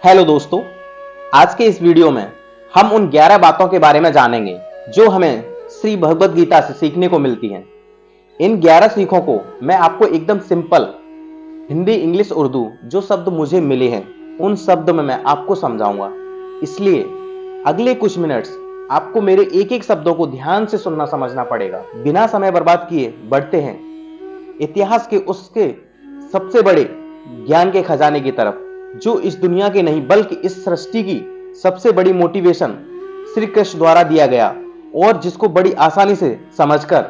Hello दोस्तों, आज के इस वीडियो में हम उन 11 बातों के बारे में जानेंगे जो हमें श्री भगवद गीता से सीखने को मिलती हैं। इन 11 सीखों को मैं आपको एकदम सिंपल हिंदी, इंग्लिश, उर्दू जो शब्द मुझे मिले हैं उन शब्द में मैं आपको समझाऊंगा। इसलिए अगले कुछ मिनट्स आपको मेरे एक एक शब्दों को ध्यान से सुनना समझना पड़ेगा। बिना समय बर्बाद किए बढ़ते हैं इतिहास के उसके सबसे बड़े ज्ञान के खजाने की तरफ, जो इस दुनिया के नहीं बल्कि इस सृष्टि की सबसे बड़ी मोटिवेशन श्री कृष्ण द्वारा दिया गया और जिसको बड़ी आसानी से समझकर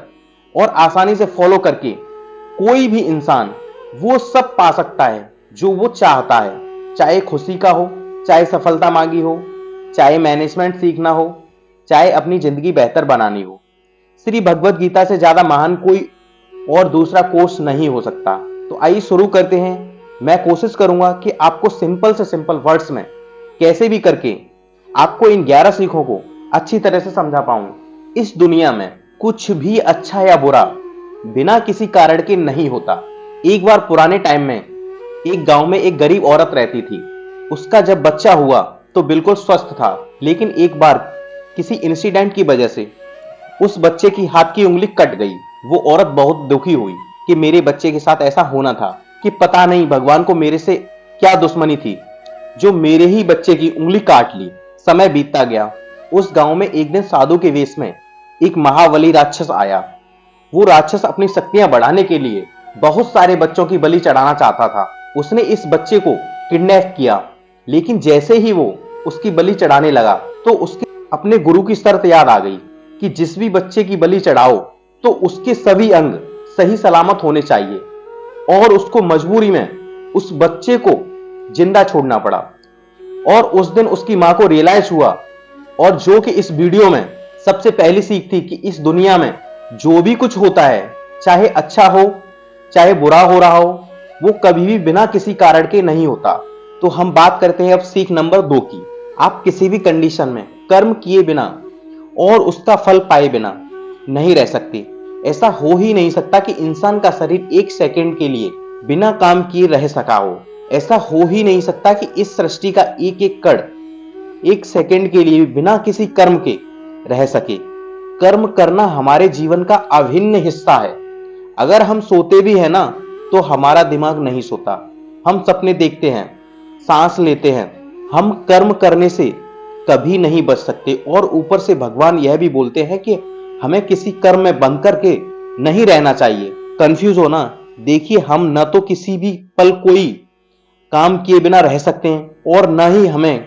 और आसानी से फॉलो करके कोई भी इंसान वो सब पा सकता है जो वो चाहता है। चाहे खुशी का हो, चाहे सफलता मांगी हो, चाहे मैनेजमेंट सीखना हो, चाहे अपनी जिंदगी बेहतर बनानी हो। श्री भगवद गीता से ज्यादा महान कोई और दूसरा कोर्स नहीं हो सकता। तो आइए शुरू करते हैं। मैं कोशिश करूंगा कि आपको सिंपल से सिंपल वर्ड्स में कैसे भी करके आपको इन 11 सीखों को अच्छी तरह से समझा पाऊं। इस दुनिया में कुछ भी अच्छा या बुरा बिना किसी कारण के नहीं होता। एक बार पुराने टाइम में एक गांव में एक गरीब औरत रहती थी। उसका जब बच्चा हुआ तो बिल्कुल स्वस्थ था, लेकिन एक बार किसी इंसिडेंट की वजह से उस बच्चे की हाथ की उंगली कट गई। वो औरत बहुत दुखी हुई कि मेरे बच्चे के साथ ऐसा होना था, कि पता नहीं भगवान को मेरे से क्या दुश्मनी थी जो मेरे ही बच्चे की उंगली काट ली। समय बीतता गया। उस गांव में एक दिन साधु के वेश में एक महाबली राक्षस आया। वो राक्षस अपनी शक्तियां बढ़ाने के लिए बहुत सारे बच्चों की बलि चढ़ाना चाहता था। उसने इस बच्चे को किडनैप किया, लेकिन जैसे ही वो उसकी बलि चढ़ाने लगा तो उसके अपने गुरु की शर्त याद आ गई कि जिस भी बच्चे की बलि चढ़ाओ तो उसके सभी अंग सही सलामत होने चाहिए, और उसको मजबूरी में उस बच्चे को जिंदा छोड़ना पड़ा। और उस दिन उसकी मां को रियलाइज हुआ, और जो कि इस वीडियो में सबसे पहली सीख थी, कि इस दुनिया में जो भी कुछ होता है, चाहे अच्छा हो चाहे बुरा हो रहा हो, वो कभी भी बिना किसी कारण के नहीं होता। तो हम बात करते हैं अब सीख नंबर 2 की। आप किसी भी कंडीशन में कर्म किए बिना और उसका फल पाए बिना नहीं रह सकते। ऐसा हो ही नहीं सकता कि इंसान का शरीर एक सेकंड के लिए बिना काम किए रह सका हो। ऐसा हो ही नहीं सकता कि इस सृष्टि का एक एक कण एक सेकंड के लिए बिना किसी कर्म के रह सके। कर्म करना हमारे जीवन का अभिन्न हिस्सा है। अगर हम सोते भी हैं ना, तो हमारा दिमाग नहीं सोता। हम सपने देखते हैं, सांस लेते हैं। हम कर्म करने से कभी नहीं बच सकते। और ऊपर से भगवान यह भी बोलते हैं कि हमें किसी कर्म में बंध करके नहीं रहना चाहिए। कंफ्यूज हो ना? देखिए, हम न तो किसी भी पल कोई काम किए बिना रह सकते हैं और न ही हमें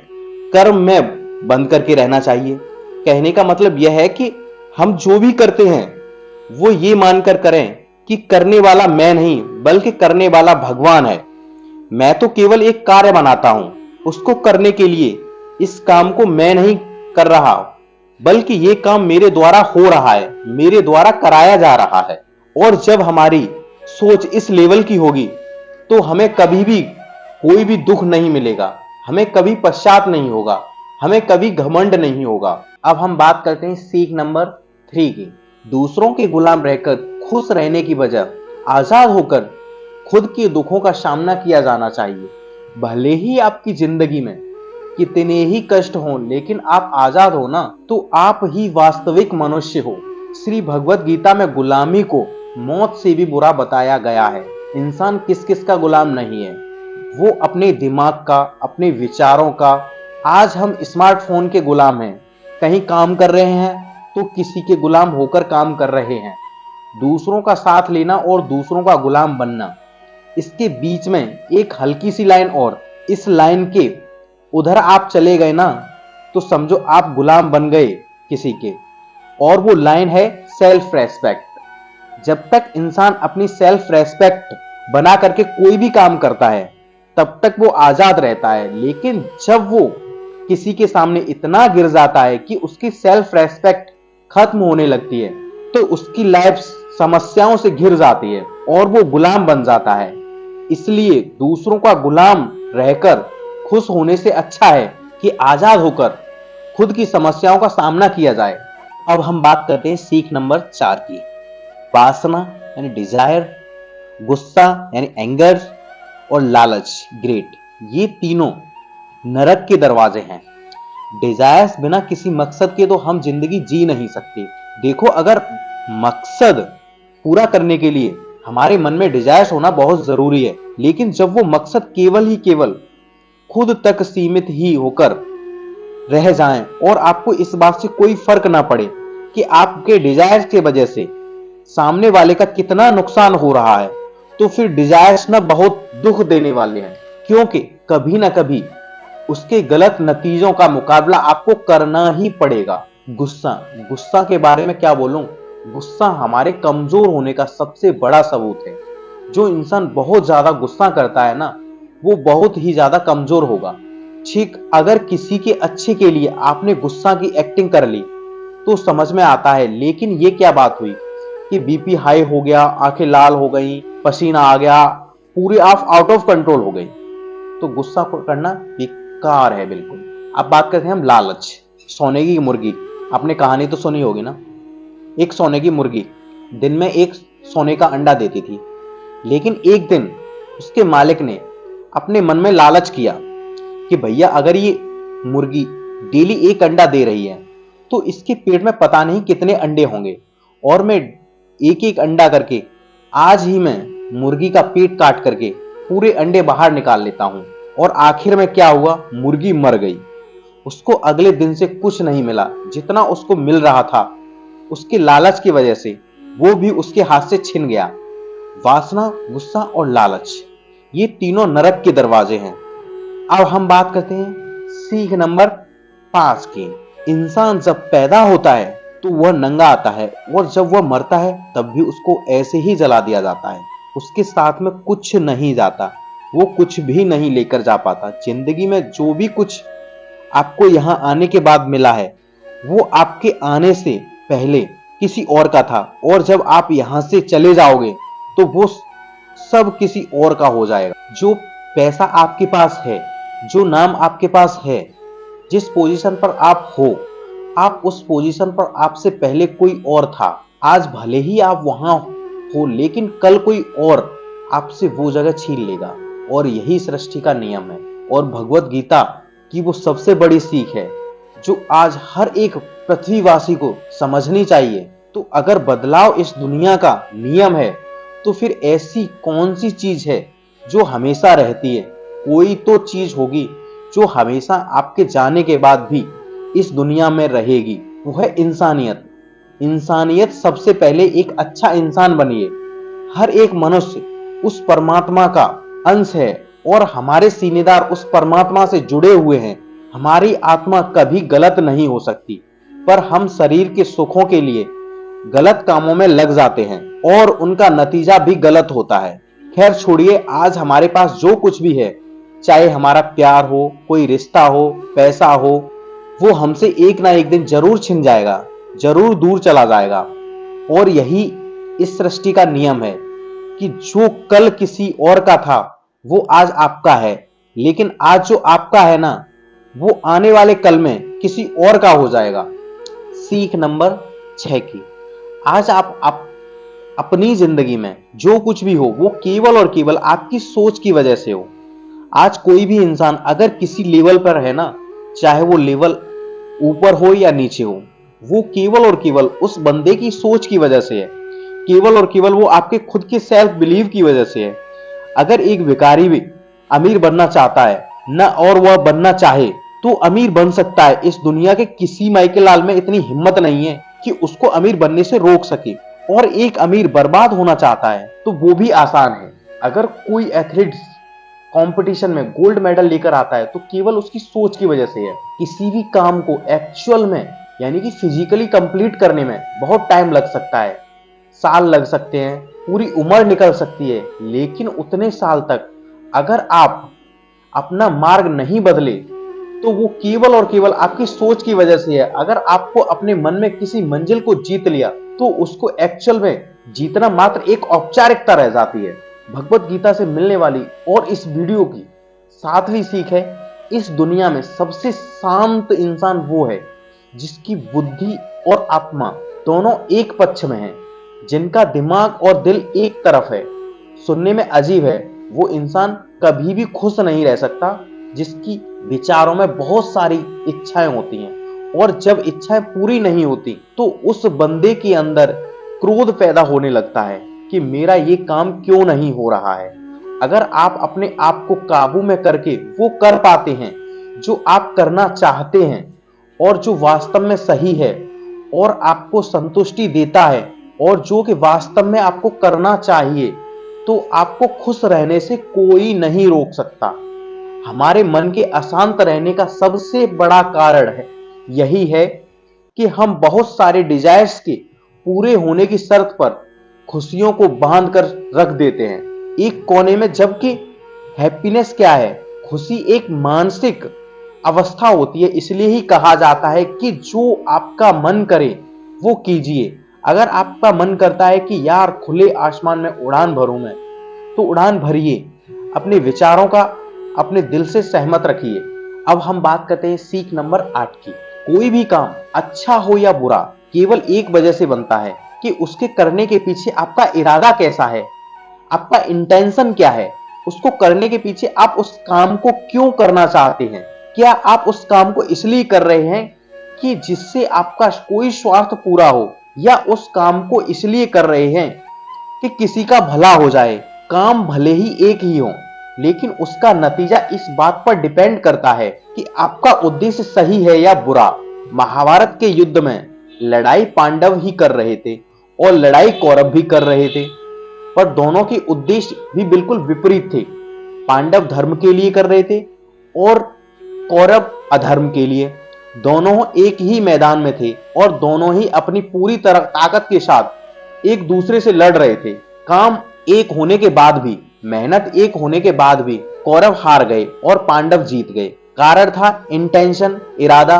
कर्म में बंद करके रहना चाहिए। कहने का मतलब यह है कि हम जो भी करते हैं वो ये मानकर करें कि करने वाला मैं नहीं बल्कि करने वाला भगवान है। मैं तो केवल एक कार्य बनाता हूं, उसको करने के लिए। इस काम को मैं नहीं कर रहा, बल्कि ये काम मेरे द्वारा हो रहा है, मेरे द्वारा कराया जा रहा है। और जब हमारी सोच इस लेवल की होगी तो हमें कभी भी कोई भी दुख नहीं मिलेगा, हमें कभी पश्चात नहीं होगा, हमें कभी घमंड नहीं होगा। अब हम बात करते हैं सीख नंबर 3 की। दूसरों के गुलाम रहकर खुश रहने की बजाय आजाद होकर खुद के दुखों का सामना किया जाना चाहिए। भले ही आपकी जिंदगी में कितने ही कष्ट हों, लेकिन आप आजाद हो ना, तो आप ही वास्तविक मनुष्य हो। श्री भगवद गीता में गुलामी को मौत से भी बुरा बताया गया है। इंसान किस किस का गुलाम नहीं है? वो अपने दिमाग का, अपने विचारों का। आज हम स्मार्टफोन के गुलाम हैं। कहीं काम कर रहे हैं तो किसी के गुलाम होकर काम कर रहे हैं। दूसरों का साथ लेना और दूसरों का गुलाम बनना, इसके बीच में एक हल्की सी लाइन, और इस लाइन के उधर आप चले गए ना, तो समझो आप गुलाम बन गए किसी के। और वो लाइन है सेल्फ रेस्पेक्ट। जब तक इंसान अपनी सेल्फ रेस्पेक्ट बना करके कोई भी काम करता है तब तक वो आजाद रहता है। लेकिन जब वो किसी के सामने इतना गिर जाता है कि उसकी सेल्फ रेस्पेक्ट खत्म होने लगती है, तो उसकी लाइफ समस्याओं से घिर जाती है और वो गुलाम बन जाता है। इसलिए दूसरों का गुलाम रहकर खुश होने से अच्छा है कि आजाद होकर खुद की समस्याओं का सामना किया जाए। अब हम बात करते हैं सीख नंबर 4 की। वासना यानी डिजायर, गुस्सा यानी एंगर, और लालच ग्रेट, ये तीनों नरक के दरवाजे हैं। डिजायर्स बिना किसी मकसद के तो हम जिंदगी जी नहीं सकते। देखो, अगर मकसद पूरा करने के लिए हमारे मन में डिजायर्स होना बहुत जरूरी है, लेकिन जब वो मकसद केवल ही केवल खुद तक सीमित ही होकर रह जाएं और आपको इस बात से कोई फर्क ना पड़े कि आपके डिजायर्स की वजह से सामने वाले का कितना नुकसान हो रहा है, तो फिर डिजायर्स ना बहुत दुख देने वाले हैं, क्योंकि कभी ना कभी उसके गलत नतीजों का मुकाबला आपको करना ही पड़ेगा। गुस्सा गुस्सा के बारे में क्या बोलूं। गुस्सा हमारे कमजोर होने का सबसे बड़ा सबूत है। जो इंसान बहुत ज्यादा गुस्सा करता है ना, वो बहुत ही ज्यादा कमजोर होगा। ठीक, अगर किसी के अच्छे के लिए आपने गुस्सा की एक्टिंग कर ली तो समझ में आता है, लेकिन ये क्या बात हुई कि बीपी हाई हो गया, आंखें लाल हो गई, पसीना आ गया, पूरी आप आउट ऑफ कंट्रोल हो गई, तो गुस्सा करना बेकार है बिल्कुल। अब बात करते हैं हम लालच। सोने की मुर्गी, आपने कहानी तो सुनी होगी ना। एक सोने की मुर्गी दिन में एक सोने का अंडा देती थी, लेकिन एक दिन उसके मालिक ने अपने मन में लालच किया कि भैया, अगर ये मुर्गी डेली एक अंडा दे रही है तो इसके पेट में पता नहीं कितने अंडे होंगे, और मैं एक एक अंडा करके आज ही मैं मुर्गी का पेट काट करके पूरे अंडे बाहर निकाल लेता हूं। और आखिर में क्या हुआ, मुर्गी मर गई। उसको अगले दिन से कुछ नहीं मिला, जितना उसको मिल रहा था उसके लालच की वजह से वो भी उसके हाथ से छिन गया। वासना, गुस्सा और लालच, ये तीनों नरक के दरवाजे हैं। अब हम बात करते हैं सीख नंबर 5 की। इंसान जब पैदा होता है तो वह नंगा आता है, और जब वह मरता है तब भी उसको ऐसे ही जला दिया जाता है। उसके साथ में कुछ नहीं जाता, वो कुछ भी नहीं लेकर जा पाता। जिंदगी में जो भी कुछ आपको यहां आने के बाद मिला है, वो आपके आने से पहले किसी और का था, और जब आप यहां से चले जाओगे तो वो सब किसी और का हो जाएगा। जो पैसा आपके पास है, जो नाम आपके पास है, जिस पोजीशन पर आप हो, आप उस पोजीशन पर आपसे पहले कोई और था। आज भले ही आप वहां हो, लेकिन कल कोई और आपसे वो जगह छीन लेगा। और यही सृष्टि का नियम है, और भगवत गीता की वो सबसे बड़ी सीख है जो आज हर एक पृथ्वीवासी को समझनी चाहिए। तो अगर बदलाव इस दुनिया का नियम है, तो फिर ऐसी कौन सी चीज है जो हमेशा रहती है। कोई तो चीज होगी जो हमेशा आपके जाने के बाद भी इस दुनिया में रहेगी, वो है इंसानियत। इंसानियत सबसे पहले एक अच्छा इंसान बनिए। हर एक मनुष्य उस परमात्मा का अंश है, और हमारे सीनेदार उस परमात्मा से जुड़े हुए हैं। हमारी आत्मा कभी गलत नहीं हो सकती, पर हम शरीर के सुखों के लिए गलत कामों में लग जाते हैं, और उनका नतीजा भी गलत होता है। खैर छोड़िए, आज हमारे पास जो कुछ भी है, चाहे हमारा प्यार हो, कोई रिश्ता हो, पैसा हो, वो हमसे एक ना एक दिन जरूर छिन जाएगा, जरूर दूर चला जाएगा। और यही इस सृष्टि का नियम है कि जो कल किसी और का था वो आज आपका है, लेकिन आज जो आपका है ना, वो आने वाले कल में किसी और का हो जाएगा। सीख नंबर 6 की। आज आप अपनी जिंदगी में जो कुछ भी हो, वो केवल और केवल आपकी सोच की वजह से हो। आज कोई भी इंसान अगर किसी लेवल पर है ना, चाहे वो लेवल ऊपर हो या नीचे हो, वो केवल और केवल उस बंदे की सोच की वजह से है। केवल और केवल वो आपके खुद के सेल्फ बिलीव की वजह से है। अगर एक भिखारी भी अमीर बनना चाहता है ना, और वह बनना चाहे तो अमीर बन सकता है। इस दुनिया के किसी माइकल लाल में इतनी हिम्मत नहीं है कि उसको अमीर बनने से रोक सके। और एक अमीर बर्बाद होना चाहता है तो वो भी आसान है। अगर कोई एथलीट कंपटीशन में गोल्ड मेडल लेकर आता है तो केवल उसकी सोच की वजह से है। किसी भी काम को एक्चुअल में, यानी कि फिजिकली कंप्लीट करने में बहुत टाइम लग सकता है, साल लग सकते हैं, पूरी उम्र निकल सकती है, लेकिन उतने साल तक अगर आप अपना मार्ग नहीं बदले तो वो केवल और केवल आपकी सोच की वजह से है। अगर आपको अपने मन में किसी मंजिल को जीत लिया तो उसको एक्चुअल में जीतना मात्र एक औपचारिकता रह जाती है। भगवत गीता से मिलने वाली और इस वीडियो की 7वीं सीख है, इस दुनिया में सबसे शांत इंसान वो है जिसकी बुद्धि और आत्मा दोनों एक पक्ष में है, जिनका दिमाग और दिल एक तरफ है। सुनने में अजीब है, वो इंसान कभी भी खुश नहीं रह सकता जिसकी विचारों में बहुत सारी इच्छाएं होती हैं और जब इच्छाएं पूरी नहीं होती तो उस बंदे के अंदर क्रोध पैदा होने लगता है कि मेरा ये काम क्यों नहीं हो रहा है। अगर आप अपने आप को काबू में करके वो कर पाते हैं जो आप करना चाहते हैं और जो वास्तव में सही है और आपको संतुष्टि देता है और जो कि वास्तव में आपको करना चाहिए, तो आपको खुश रहने से कोई नहीं रोक सकता। हमारे मन के अशांत रहने का सबसे बड़ा कारण है यही है कि हम बहुत सारे डिजायर्स के पूरे होने की शर्त पर खुशियों को बांध कर रख देते हैं एक कोने में, जबकि हैप्पीनेस क्या है? खुशी एक मानसिक अवस्था होती है। इसलिए ही कहा जाता है कि जो आपका मन करे वो कीजिए। अगर आपका मन करता है कि यार खुले आसमान में उड़ान भरूं मैं, तो उड़ान भरिए। अपने विचारों का अपने दिल से सहमत रखिए। अब हम बात करते हैं सीख नंबर 8 की। कोई भी काम अच्छा हो या बुरा केवल एक वजह से बनता है कि उसके करने के पीछे आपका इरादा कैसा है, आपका इंटेंशन क्या है। उसको करने के पीछे आप उस काम को क्यों करना चाहते हैं? क्या आप उस काम को इसलिए कर रहे हैं कि जिससे आपका कोई स्वार्थ पूरा हो, या उस काम को इसलिए कर रहे हैं कि किसी का भला हो जाए? काम भले ही एक ही हो, लेकिन उसका नतीजा इस बात पर डिपेंड करता है कि आपका उद्देश्य सही है या बुरा। महाभारत के युद्ध में लड़ाई पांडव ही कर रहे थे और लड़ाई कौरव भी कर रहे थे, पर दोनों के उद्देश्य भी बिल्कुल विपरीत थे। पांडव धर्म के लिए कर रहे थे और कौरव अधर्म के लिए। दोनों एक ही मैदान में थे और दोनों ही अपनी पूरी तरह ताकत के साथ एक दूसरे से लड़ रहे थे। काम एक होने के बाद भी, मेहनत एक होने के बाद भी कौरव हार गए और पांडव जीत गए। कारण था इंटेंशन, इरादा।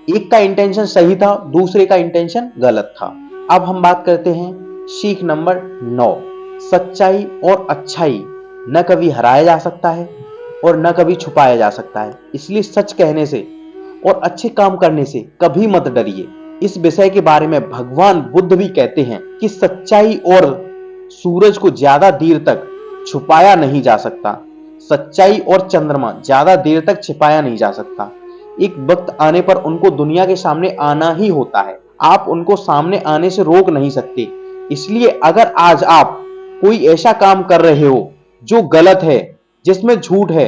एक का इंटेंशन सही था, दूसरे का इंटेंशन गलत था। अब हम बात करते हैं सीख नंबर 9। सच्चाई और अच्छाई न कभी हराया जा सकता है और न कभी छुपाया जा सकता है। इसलिए सच कहने से और अच्छे काम करने से कभी मत डरिए। इस विषय के बारे में भगवान बुद्ध भी कहते हैं कि सच्चाई और सूरज को ज्यादा देर तक छुपाया नहीं जा सकता। सच्चाई और चंद्रमा ज्यादा देर तक छिपाया नहीं जा सकता। एक वक्त आने पर उनको दुनिया के सामने आना ही होता है। आप उनको सामने आने से रोक नहीं सकते। इसलिए अगर आज आप कोई ऐसा काम कर रहे हो जो गलत है, जिसमें झूठ है,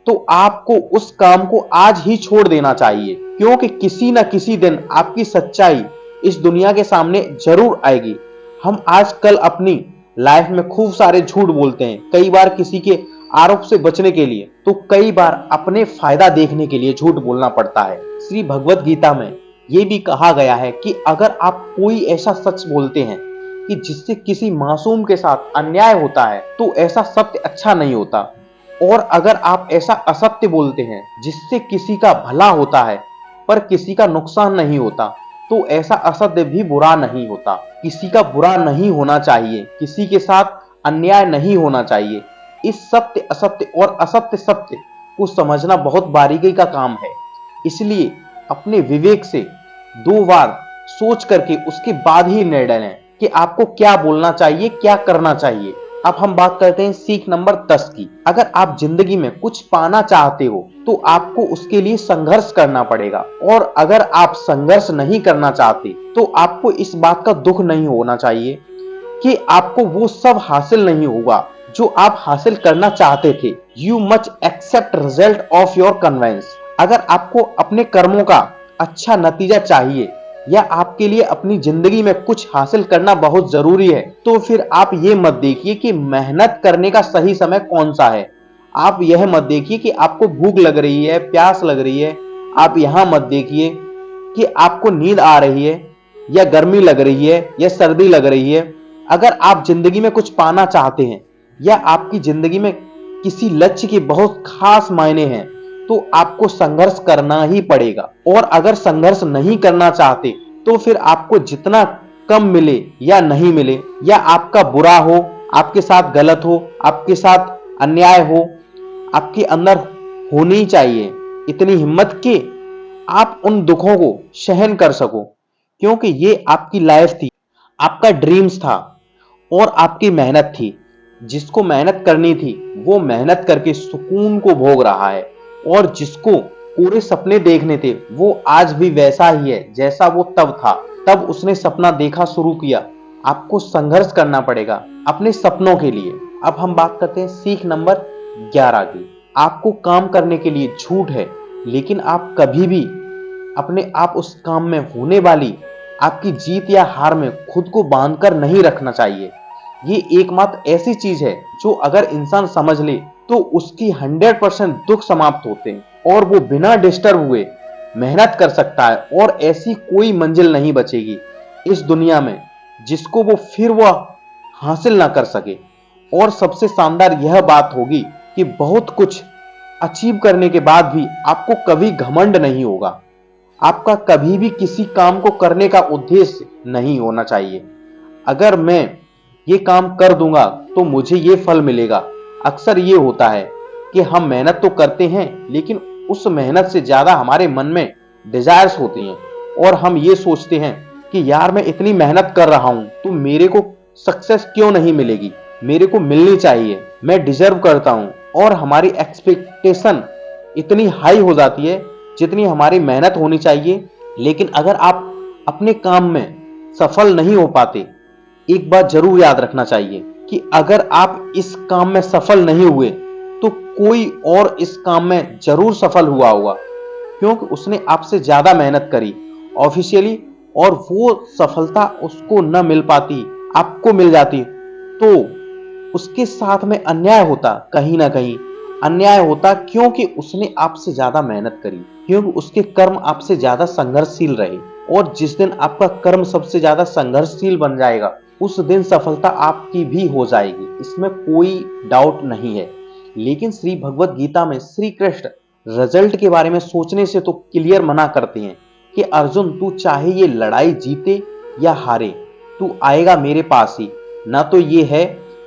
तो आपको उस काम को आज ही छोड़ देना चाहिए, क्योंकि किसी न किसी दिन आपकी सच्चाई इस दुनिया के सामने जरूर आएगी। हम आजकल अपनी लाइफ में खूब सारे झूठ बोलते हैं, कई बार किसी के आरोप से बचने के लिए, तो कई बार अपने फायदा देखने के लिए झूठ बोलना पड़ता है। श्री भगवत गीता में यह भी कहा गया है कि अगर आप कोई ऐसा सच बोलते हैं कि जिससे किसी मासूम के साथ अन्याय होता है, तो ऐसा सत्य अच्छा नहीं होता। और अगर आप ऐसा असत्य बोलते हैं जिससे किसी का भला होता है पर किसी का नुकसान नहीं होता, तो ऐसा असत्य भी बुरा नहीं होता। किसी का बुरा नहीं होना चाहिए, किसी के साथ अन्याय नहीं होना चाहिए। इस सत्य असत्य और असत्य सत्य को समझना बहुत बारीकी का काम है। इसलिए अपने विवेक से 2 बार सोच करके उसके बाद ही निर्णय लें कि आपको क्या बोलना चाहिए, क्या करना चाहिए। अब हम बात करते हैं सीख नंबर 10 की। अगर आप जिंदगी में कुछ पाना चाहते हो तो आपको उसके लिए संघर्ष करना पड़ेगा, और अगर आप संघर्ष नहीं करना चाहते तो आपको इस बात का दुख नहीं होना चाहिए कि आपको वो सब हासिल नहीं होगा जो आप हासिल करना चाहते थे। You much accept result of your convince. अगर आपको अपने कर्मों का अच्छा नतीजा चाहिए या आपके लिए अपनी जिंदगी में कुछ हासिल करना बहुत जरूरी है, तो फिर आप ये मत देखिए कि मेहनत करने का सही समय कौन सा है। आप यह मत देखिए कि आपको भूख लग रही है, प्यास लग रही है। आप यहां मत देखिए कि आपको नींद आ रही है या गर्मी लग रही है या सर्दी लग रही है। अगर आप जिंदगी में कुछ पाना चाहते हैं या आपकी जिंदगी में किसी लक्ष्य के बहुत खास मायने हैं, तो आपको संघर्ष करना ही पड़ेगा। और अगर संघर्ष नहीं करना चाहते तो फिर आपको जितना कम मिले या नहीं मिले, या आपका बुरा हो, आपके साथ गलत हो, आपके साथ अन्याय हो, आपके अंदर होनी चाहिए इतनी हिम्मत कि आप उन दुखों को सहन कर सको, क्योंकि ये आपकी लाइफ थी, आपका ड्रीम्स था और आपकी मेहनत थी। जिसको मेहनत करनी थी वो मेहनत करके सुकून को भोग रहा है, और जिसको पूरे सपने देखने थे वो आज भी वैसा ही है जैसा वो तब था। तब उसने सपना देखा शुरू किया। आपको संघर्ष करना पड़ेगा अपने सपनों के लिए। अब हम बात करते हैं सीख नंबर 11 की। आपको काम करने के लिए झूठ है, लेकिन आप कभी भी अपने आप उस काम में होने वाली आपकी जीत या हार में खुद को बांधकर नहीं रखना चाहिए। ये एकमात्र ऐसी चीज है जो अगर इंसान समझ ले तो उसकी 100% दुख समाप्त होते हैं और वो बिना डिस्टर्ब हुए मेहनत कर सकता है, और ऐसी कोई मंजिल नहीं बचेगी इस दुनिया में जिसको वो हासिल ना कर सके। और सबसे शानदार यह बात होगी कि बहुत कुछ अचीव करने के बाद भी आपको कभी घमंड नहीं होगा। आपका कभी भी किसी काम को करने का उद्देश्य नहीं होना चाहिए। अगर मैं ये काम कर दूंगा तो मुझे ये फल मिलेगा। अक्सर ये होता है कि हम मेहनत तो करते हैं, लेकिन उस मेहनत से ज्यादा हमारे मन में डिजायर्स होती हैं और हम ये सोचते हैं कि यार मैं इतनी मेहनत कर रहा हूं तो मेरे को सक्सेस क्यों नहीं मिलेगी, मेरे को मिलनी चाहिए, मैं डिजर्व करता हूं। और हमारी एक्सपेक्टेशन इतनी हाई हो जाती है जितनी हमारी मेहनत होनी चाहिए। लेकिन अगर आप अपने काम में सफल नहीं हो पाते, एक बात जरूर याद रखना चाहिए कि अगर आप इस काम में सफल नहीं हुए तो कोई और इस काम में जरूर सफल हुआ होगा, क्योंकि उसने आपसे ज्यादा मेहनत करी ऑफिशियली, और वो सफलता उसको न मिल पाती, आपको मिल जाती तो उसके साथ में अन्याय होता। कहीं ना कहीं अन्याय होता, क्योंकि उसने आपसे ज्यादा मेहनत करी, क्योंकि उसके कर्म आपसे ज्यादा संघर्षशील रहे। और जिस दिन आपका कर्म सबसे ज्यादा संघर्षशील बन जाएगा उस दिन सफलता आपकी भी हो जाएगी, इसमें कोई डाउट नहीं है। लेकिन श्री भगवत गीता में श्री कृष्ण रिजल्ट के बारे में सोचने से तो क्लियर मना करते हैं कि अर्जुन, तू चाहे ये लड़ाई जीते या हारे, तू आएगा मेरे पास ही। ना तो ये है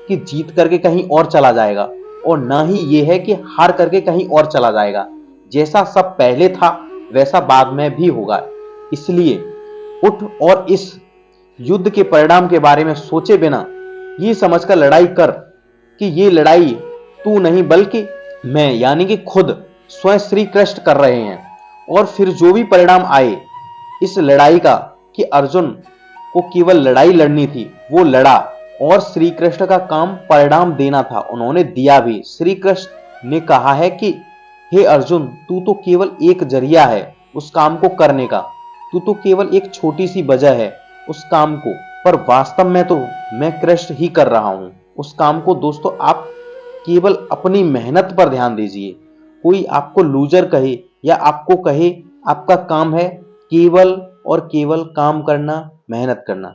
कि जीत करके कहीं और चला जाएगा, और ना ही ये है कि हार करके कहीं और चला जाएगा। जैसा सब पहले था वैसा बाद में भी होगा। इसलिए उठ और इस युद्ध के परिणाम के बारे में सोचे बिना ये समझकर लड़ाई कर कि ये लड़ाई तू नहीं बल्कि मैं यानी कि खुद स्वयं श्री कृष्ण कर रहे हैं। और फिर जो भी परिणाम आए इस लड़ाई का, कि अर्जुन को केवल लड़ाई लड़नी थी, वो लड़ा, और श्री कृष्ण का काम परिणाम देना था, उन्होंने दिया भी। श्री कृष्ण ने कहा है कि हे अर्जुन, तू तो केवल एक जरिया है उस काम को करने का, तू तो केवल एक छोटी सी वजह है उस काम को, पर वास्तव में तो मैं कृष्ण ही कर रहा हूं उस काम को। दोस्तों, आप केवल अपनी मेहनत पर ध्यान दीजिए। कोई आपको लूजर कहे या आपको कहे, आपका काम है केवल और केवल काम करना, मेहनत करना,